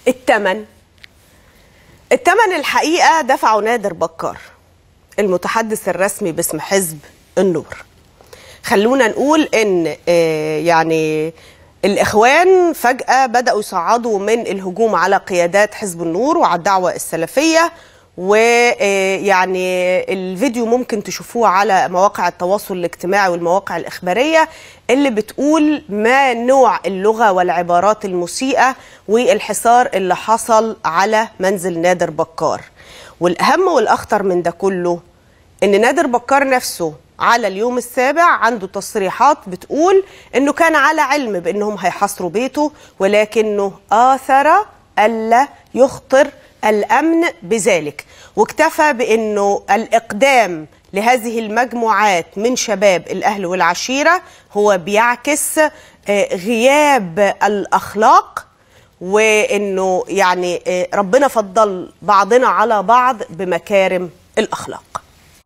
الثمن الحقيقة دفعه نادر بكار المتحدث الرسمي باسم حزب النور. خلونا نقول ان يعني الإخوان فجأة بدأوا يصعدوا من الهجوم على قيادات حزب النور وعلى الدعوة السلفية، ويعني الفيديو ممكن تشوفوه على مواقع التواصل الاجتماعي والمواقع الإخبارية اللي بتقول ما نوع اللغة والعبارات المسيئة والحصار اللي حصل على منزل نادر بكار. والأهم والأخطر من ده كله إن نادر بكار نفسه على اليوم السابع عنده تصريحات بتقول إنه كان على علم بإنهم هيحاصروا بيته، ولكنه آثر ألا يخطر الأمن بذلك، واكتفى بأنه الإقدام لهذه المجموعات من شباب الأهل والعشيرة هو بيعكس غياب الأخلاق، وأنه يعني ربنا فضل بعضنا على بعض بمكارم الأخلاق.